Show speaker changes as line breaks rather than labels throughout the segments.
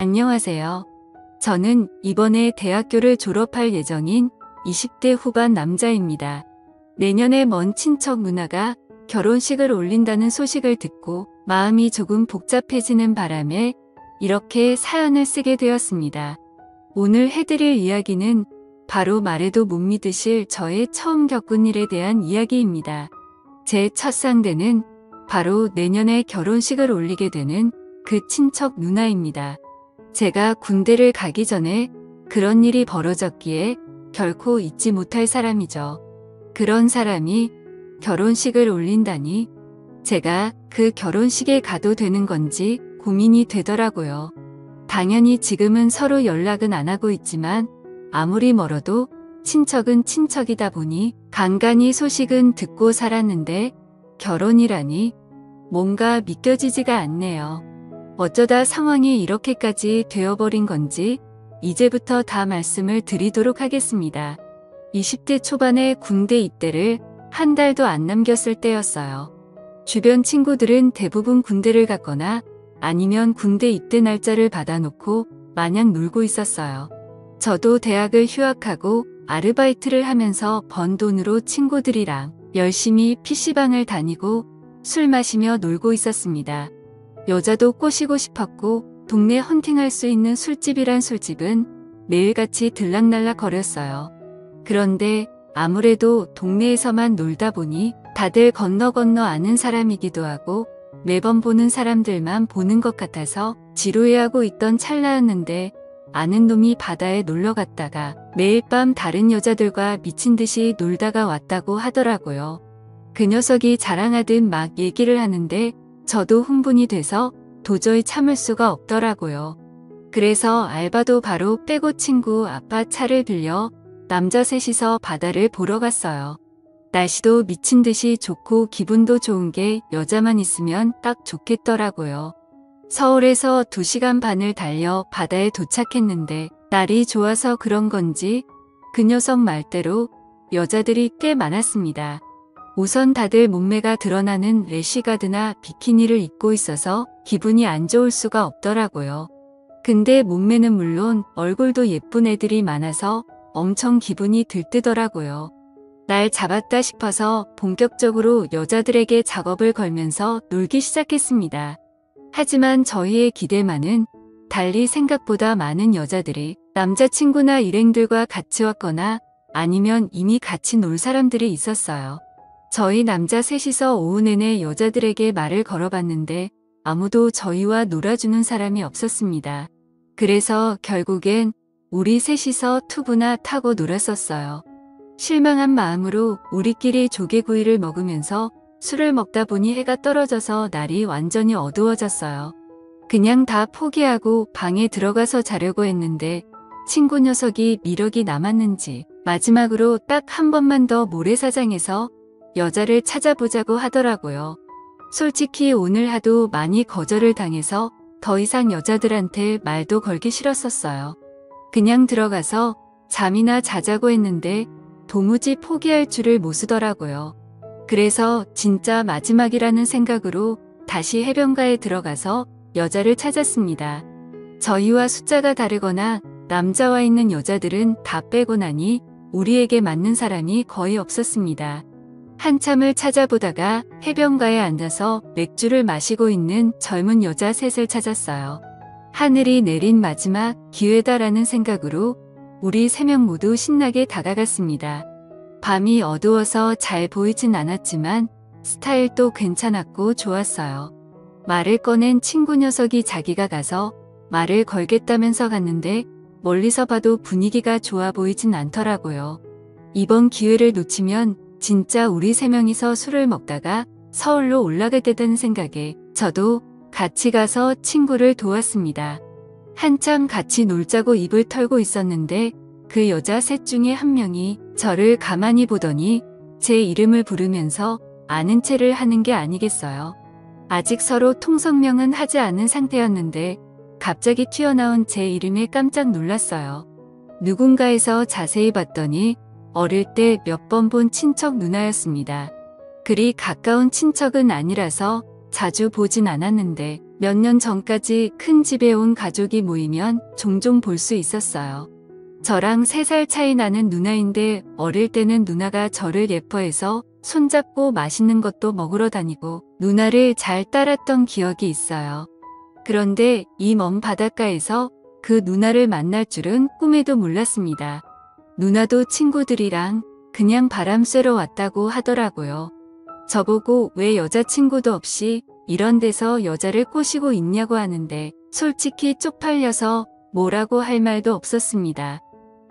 안녕하세요. 저는 이번에 대학교를 졸업할 예정인 20대 후반 남자입니다. 내년에 먼 친척 누나가 결혼식을 올린다는 소식을 듣고 마음이 조금 복잡해지는 바람에 이렇게 사연을 쓰게 되었습니다. 오늘 해드릴 이야기는 바로 말해도 못 믿으실 저의 처음 겪은 일에 대한 이야기입니다. 제 첫 상대는 바로 내년에 결혼식을 올리게 되는 그 친척 누나입니다. 제가 군대를 가기 전에 그런 일이 벌어졌기에 결코 잊지 못할 사람이죠. 그런 사람이 결혼식을 올린다니 제가 그 결혼식에 가도 되는 건지 고민이 되더라고요. 당연히 지금은 서로 연락은 안 하고 있지만 아무리 멀어도 친척은 친척이다 보니 간간히 소식은 듣고 살았는데 결혼이라니 뭔가 믿겨지지가 않네요. 어쩌다 상황이 이렇게까지 되어버린 건지 이제부터 다 말씀을 드리도록 하겠습니다. 20대 초반에 군대 입대를 한 달도 안 남겼을 때였어요. 주변 친구들은 대부분 군대를 갔거나 아니면 군대 입대 날짜를 받아놓고 마냥 놀고 있었어요. 저도 대학을 휴학하고 아르바이트를 하면서 번 돈으로 친구들이랑 열심히 PC방을 다니고 술 마시며 놀고 있었습니다. 여자도 꼬시고 싶었고 동네 헌팅할 수 있는 술집이란 술집은 매일같이 들락날락 거렸어요. 그런데 아무래도 동네에서만 놀다 보니 다들 건너 아는 사람이기도 하고 매번 보는 사람들만 보는 것 같아서 지루해하고 있던 찰나였는데 아는 놈이 바다에 놀러 갔다가 매일 밤 다른 여자들과 미친 듯이 놀다가 왔다고 하더라고요. 그 녀석이 자랑하듯 막 얘기를 하는데 저도 흥분이 돼서 도저히 참을 수가 없더라고요. 그래서 알바도 바로 빼고 친구 아빠 차를 빌려 남자 셋이서 바다를 보러 갔어요. 날씨도 미친 듯이 좋고 기분도 좋은 게 여자만 있으면 딱 좋겠더라고요. 서울에서 2시간 반을 달려 바다에 도착했는데 날이 좋아서 그런 건지 그 녀석 말대로 여자들이 꽤 많았습니다. 우선 다들 몸매가 드러나는 래쉬가드나 비키니를 입고 있어서 기분이 안 좋을 수가 없더라고요. 근데 몸매는 물론 얼굴도 예쁜 애들이 많아서 엄청 기분이 들뜨더라고요. 날 잡았다 싶어서 본격적으로 여자들에게 작업을 걸면서 놀기 시작했습니다. 하지만 저희의 기대만은 달리 생각보다 많은 여자들이 남자친구나 일행들과 같이 왔거나 아니면 이미 같이 놀 사람들이 있었어요. 저희 남자 셋이서 오후 내내 여자들에게 말을 걸어봤는데 아무도 저희와 놀아주는 사람이 없었습니다. 그래서 결국엔 우리 셋이서 투브나 타고 놀았었어요. 실망한 마음으로 우리끼리 조개구이를 먹으면서 술을 먹다 보니 해가 떨어져서 날이 완전히 어두워졌어요. 그냥 다 포기하고 방에 들어가서 자려고 했는데 친구 녀석이 미력이 남았는지 마지막으로 딱 한 번만 더 모래사장에서 여자를 찾아보자고 하더라고요. 솔직히 오늘 하도 많이 거절을 당해서 더 이상 여자들한테 말도 걸기 싫었었어요. 그냥 들어가서 잠이나 자자고 했는데 도무지 포기할 줄을 모르더라고요. 그래서 진짜 마지막이라는 생각으로 다시 해변가에 들어가서 여자를 찾았습니다. 저희와 숫자가 다르거나 남자와 있는 여자들은 다 빼고 나니 우리에게 맞는 사람이 거의 없었습니다. 한참을 찾아보다가 해변가에 앉아서 맥주를 마시고 있는 젊은 여자 셋을 찾았어요. 하늘이 내린 마지막 기회다라는 생각으로 우리 3명 모두 신나게 다가갔습니다. 밤이 어두워서 잘 보이진 않았지만 스타일도 괜찮았고 좋았어요. 말을 꺼낸 친구 녀석이 자기가 가서 말을 걸겠다면서 갔는데 멀리서 봐도 분위기가 좋아 보이진 않더라고요. 이번 기회를 놓치면 진짜 우리 3명이서 술을 먹다가 서울로 올라가게 되다는 생각에 저도 같이 가서 친구를 도왔습니다. 한참 같이 놀자고 입을 털고 있었는데 그 여자 셋 중에 한 명이 저를 가만히 보더니 제 이름을 부르면서 아는 체를 하는 게 아니겠어요. 아직 서로 통성명은 하지 않은 상태였는데 갑자기 튀어나온 제 이름에 깜짝 놀랐어요. 누군가에서 자세히 봤더니 어릴 때 몇 번 본 친척 누나였습니다. 그리 가까운 친척은 아니라서 자주 보진 않았는데 몇 년 전까지 큰 집에 온 가족이 모이면 종종 볼 수 있었어요. 저랑 3살 차이 나는 누나인데 어릴 때는 누나가 저를 예뻐해서 손잡고 맛있는 것도 먹으러 다니고 누나를 잘 따랐던 기억이 있어요. 그런데 이 먼 바닷가에서 그 누나를 만날 줄은 꿈에도 몰랐습니다. 누나도 친구들이랑 그냥 바람 쐬러 왔다고 하더라고요. 저보고 왜 여자친구도 없이 이런 데서 여자를 꼬시고 있냐고 하는데 솔직히 쪽팔려서 뭐라고 할 말도 없었습니다.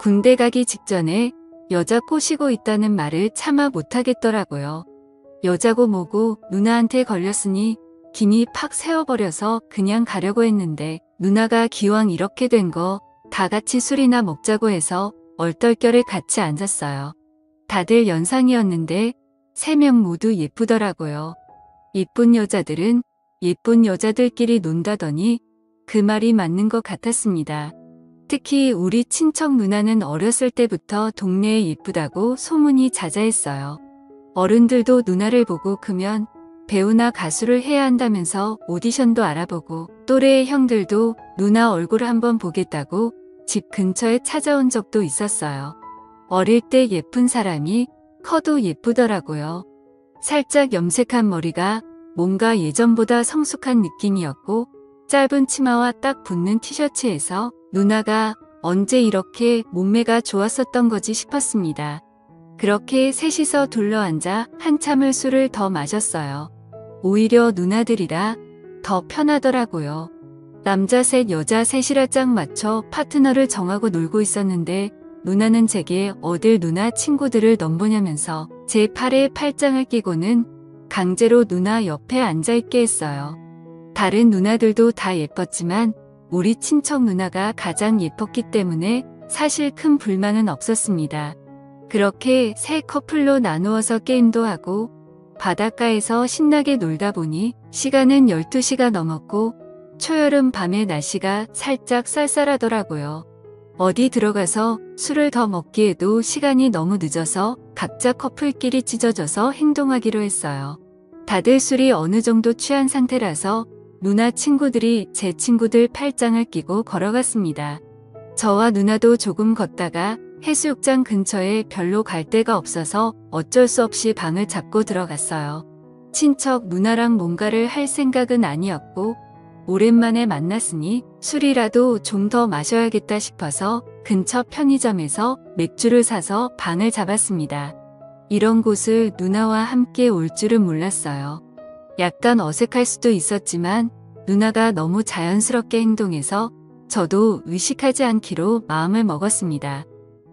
군대 가기 직전에 여자 꼬시고 있다는 말을 차마 못하겠더라고요. 여자고 뭐고 누나한테 걸렸으니 김이 팍 새어버려서 그냥 가려고 했는데 누나가 기왕 이렇게 된 거 다 같이 술이나 먹자고 해서 얼떨결에 같이 앉았어요. 다들 연상이었는데 3명 모두 예쁘더라고요. 예쁜 여자들은 예쁜 여자들끼리 논다더니 그 말이 맞는 것 같았습니다. 특히 우리 친척 누나는 어렸을 때부터 동네에 예쁘다고 소문이 자자했어요. 어른들도 누나를 보고 크면 배우나 가수를 해야 한다면서 오디션도 알아보고 또래의 형들도 누나 얼굴 한번 보겠다고 집 근처에 찾아온 적도 있었어요. 어릴 때 예쁜 사람이 커도 예쁘더라고요. 살짝 염색한 머리가 뭔가 예전보다 성숙한 느낌이었고 짧은 치마와 딱 붙는 티셔츠에서 누나가 언제 이렇게 몸매가 좋았었던 거지 싶었습니다. 그렇게 셋이서 둘러앉아 한참을 술을 더 마셨어요. 오히려 누나들이라 더 편하더라고요. 남자 셋 여자 셋이라 짝 맞춰 파트너를 정하고 놀고 있었는데 누나는 제게 어딜 누나 친구들을 넘보냐면서 제 팔에 팔짱을 끼고는 강제로 누나 옆에 앉아있게 했어요. 다른 누나들도 다 예뻤지만 우리 친척 누나가 가장 예뻤기 때문에 사실 큰 불만은 없었습니다. 그렇게 세 커플로 나누어서 게임도 하고 바닷가에서 신나게 놀다 보니 시간은 12시가 넘었고 초여름 밤에 날씨가 살짝 쌀쌀하더라고요. 어디 들어가서 술을 더 먹기에도 시간이 너무 늦어서 각자 커플끼리 찢어져서 행동하기로 했어요. 다들 술이 어느 정도 취한 상태라서 누나 친구들이 제 친구들 팔짱을 끼고 걸어갔습니다. 저와 누나도 조금 걷다가 해수욕장 근처에 별로 갈 데가 없어서 어쩔 수 없이 방을 잡고 들어갔어요. 친척 누나랑 뭔가를 할 생각은 아니었고 오랜만에 만났으니 술이라도 좀 더 마셔야겠다 싶어서 근처 편의점에서 맥주를 사서 방을 잡았습니다. 이런 곳을 누나와 함께 올 줄은 몰랐어요. 약간 어색할 수도 있었지만 누나가 너무 자연스럽게 행동해서 저도 의식하지 않기로 마음을 먹었습니다.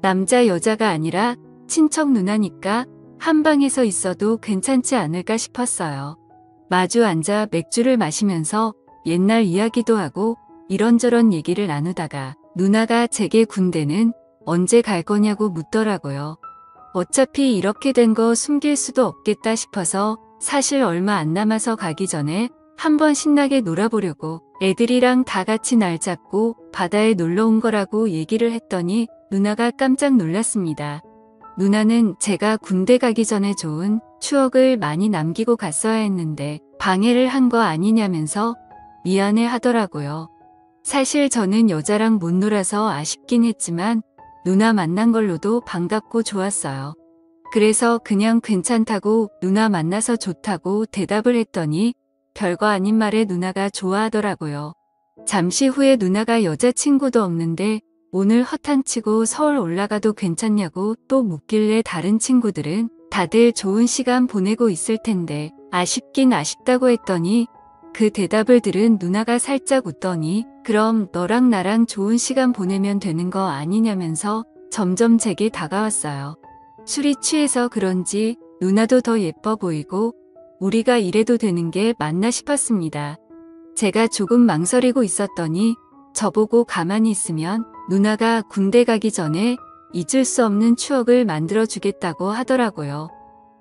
남자 여자가 아니라 친척 누나니까 한 방에서 있어도 괜찮지 않을까 싶었어요. 마주 앉아 맥주를 마시면서 옛날 이야기도 하고 이런저런 얘기를 나누다가 누나가 제게 군대는 언제 갈 거냐고 묻더라고요. 어차피 이렇게 된 거 숨길 수도 없겠다 싶어서 사실 얼마 안 남아서 가기 전에 한번 신나게 놀아보려고 애들이랑 다 같이 날 잡고 바다에 놀러 온 거라고 얘기를 했더니 누나가 깜짝 놀랐습니다. 누나는 제가 군대 가기 전에 좋은 추억을 많이 남기고 갔어야 했는데 방해를 한 거 아니냐면서 미안해 하더라고요. 사실 저는 여자랑 못 놀아서 아쉽긴 했지만 누나 만난 걸로도 반갑고 좋았어요. 그래서 그냥 괜찮다고 누나 만나서 좋다고 대답을 했더니 별거 아닌 말에 누나가 좋아하더라고요. 잠시 후에 누나가 여자친구도 없는데 오늘 허탕치고 서울 올라가도 괜찮냐고 또 묻길래 다른 친구들은 다들 좋은 시간 보내고 있을 텐데 아쉽긴 아쉽다고 했더니 그 대답을 들은 누나가 살짝 웃더니 그럼 너랑 나랑 좋은 시간 보내면 되는 거 아니냐면서 점점 제게 다가왔어요. 술이 취해서 그런지 누나도 더 예뻐 보이고 우리가 이래도 되는 게 맞나 싶었습니다. 제가 조금 망설이고 있었더니 저보고 가만히 있으면 누나가 군대 가기 전에 잊을 수 없는 추억을 만들어 주겠다고 하더라고요.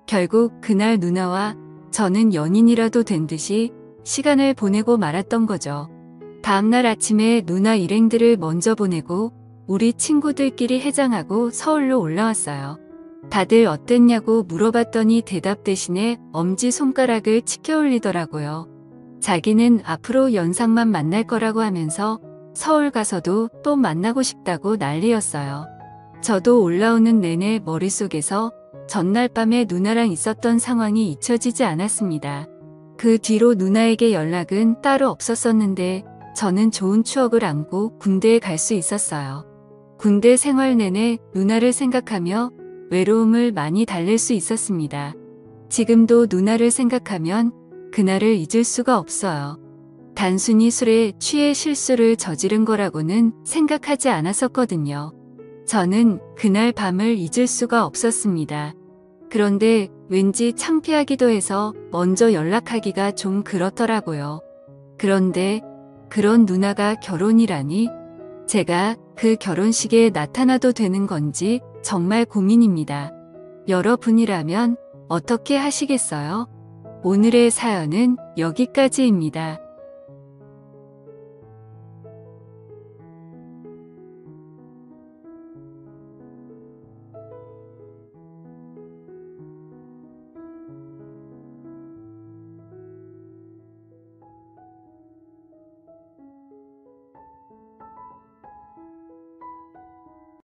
결국 그날 누나와 저는 연인이라도 된 듯이 시간을 보내고 말았던 거죠. 다음날 아침에 누나 일행들을 먼저 보내고 우리 친구들끼리 해장하고 서울로 올라왔어요. 다들 어땠냐고 물어봤더니 대답 대신에 엄지손가락을 치켜 올리더라고요. 자기는 앞으로 연상만 만날 거라고 하면서 서울 가서도 또 만나고 싶다고 난리였어요. 저도 올라오는 내내 머릿속에서 전날 밤에 누나랑 있었던 상황이 잊혀지지 않았습니다. 그 뒤로 누나에게 연락은 따로 없었었는데 저는 좋은 추억을 안고 군대에 갈 수 있었어요. 군대 생활 내내 누나를 생각하며 외로움을 많이 달랠 수 있었습니다. 지금도 누나를 생각하면 그날을 잊을 수가 없어요. 단순히 술에 취해 실수를 저지른 거라고는 생각하지 않았었거든요. 저는 그날 밤을 잊을 수가 없었습니다. 그런데 왠지 창피하기도 해서 먼저 연락하기가 좀 그렇더라고요. 그런데 그런 누나가 결혼이라니 제가 그 결혼식에 나타나도 되는 건지 정말 고민입니다. 여러분이라면 어떻게 하시겠어요? 오늘의 사연은 여기까지입니다.